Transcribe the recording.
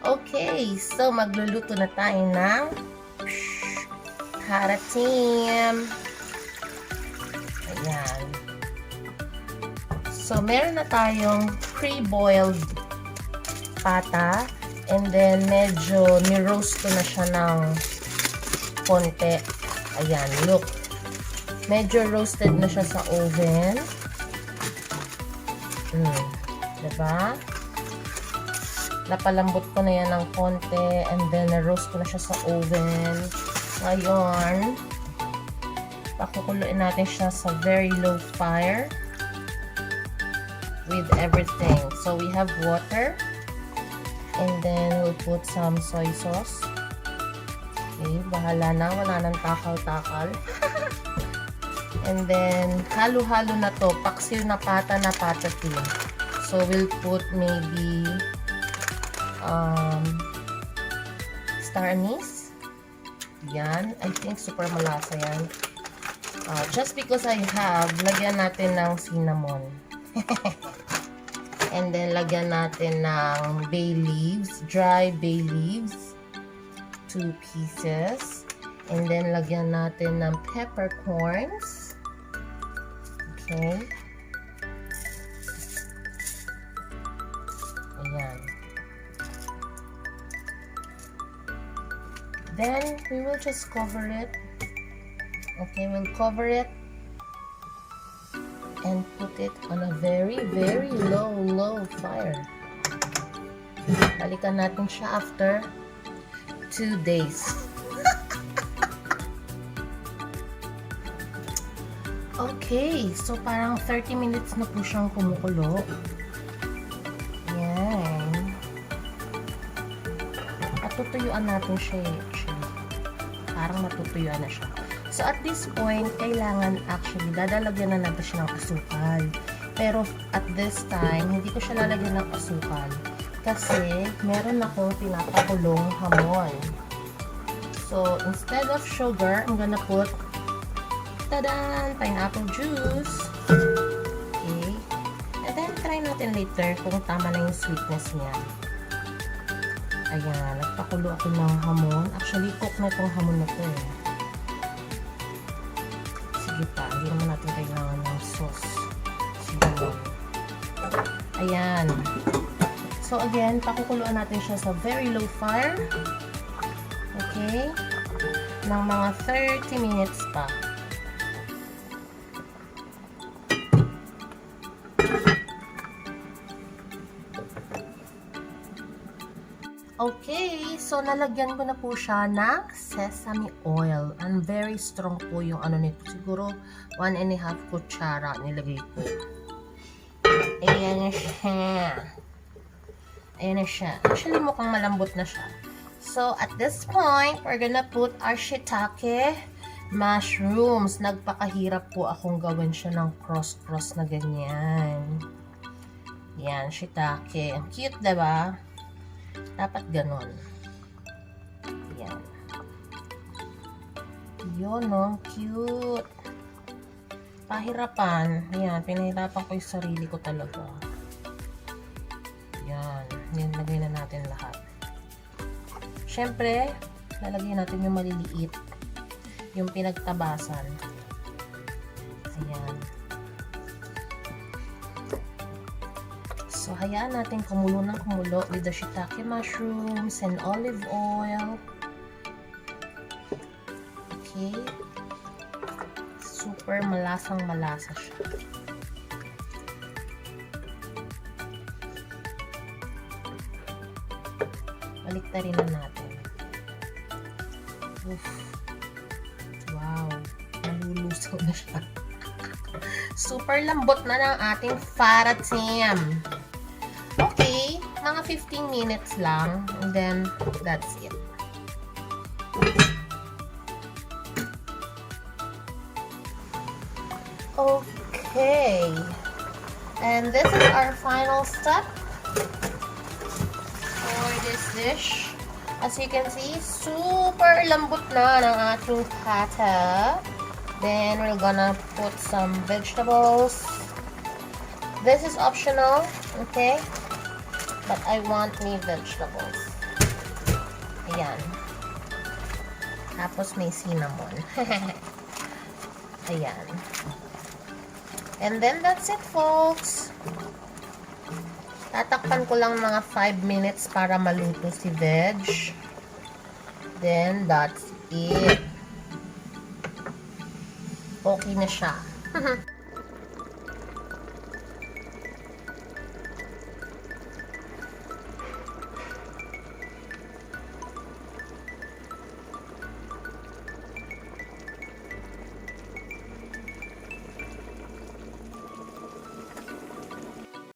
Okay, so magluluto na tayo ng Patatim. Ayan. So, meron na tayong pre-boiled pata. And then, medyo ni-roast ko na siya ng konti. Ayan, look. Medyo roasted na siya sa oven. Diba? Napalambot ko na yan ng konti. And then, na-roast ko na siya sa oven. Ngayon, pakukuluin natin siya sa very low fire with everything. So, we have water. And then, we'll put some soy sauce. Okay, bahala na. Wala nang takal-takal. And then, halo-halo na to. Paksiw na pata na patatim. So, we'll put maybe star anise. Yan. I think super malasa yan. Just because I have, lagyan natin ng cinnamon. And then, lagyan natin ng bay leaves, dry bay leaves, 2 pieces. And then, lagyan natin ng peppercorns. Okay. Ayan. Then, we will just cover it. Okay, we'll cover it. And put it on a very, very low fire. Balikan natin siya after 2 days. Okay, so parang 30 minutes na po siyang kumukulo. Yan. At tutuyuan natin siya actually. Parang matutuyuan na siya. So, at this point, kailangan actually, dadalagyan na natin siya ng asukal. Pero, at this time, hindi ko siya lalagyan ng asukal. Kasi, meron akong pinapakulong hamon. So, instead of sugar, I'm gonna put, tadan! Pineapple juice. Okay. And then, try natin later kung tama na yung sweetness niya. Ayan, nagpakulo ako ng hamon. Actually, cook na itong hamon na ito eh. Pa. Hindi naman natin kailangan ng sauce. Siguro. Ayan. So, again, pakukuluan natin siya sa very low fire. Okay? Ng mga 30 minutes pa. Okay, so nalagyan ko na po siya ng sesame oil. And very strong po yung ano nito. Siguro 1.5 kutsara nilagay ko. Ayan na siya. Ayan na siya. Actually, mukhang malambot na siya. So, at this point, we're gonna put our shiitake mushrooms. Nagpakahirap po akong gawin siya ng cross-cross na ganyan. Yan, shiitake. Ang cute, diba? Dapat ganon. Yan. Yun, no? Cute. Pahirapan. Yan, pinahirapan ko yung sarili ko talaga. Yan. Yan, lagay na natin lahat. Siyempre, lalagyan natin yung maliliit. Yung pinagtabasan. Ayan. So, hayaan natin kumulo ng kumulo with the shiitake mushrooms and olive oil. Okay. Super malasang malasa siya. Baliktarin na natin. Oof. Wow. Nalulusaw na siya. Super lambot na ng ating Patatim. Okay, mga 15 minutes lang, and then that's it. Okay, and this is our final step for this dish. As you can see, super lambot na ng ating pata. Then we're gonna put some vegetables. This is optional, okay? But I want me vegetables. Ayan. Tapos may cinnamon. Ayan. And then that's it, folks. Tatakpan ko lang mga 5 minutes para maluto si veg. Then that's it. Okay na siya.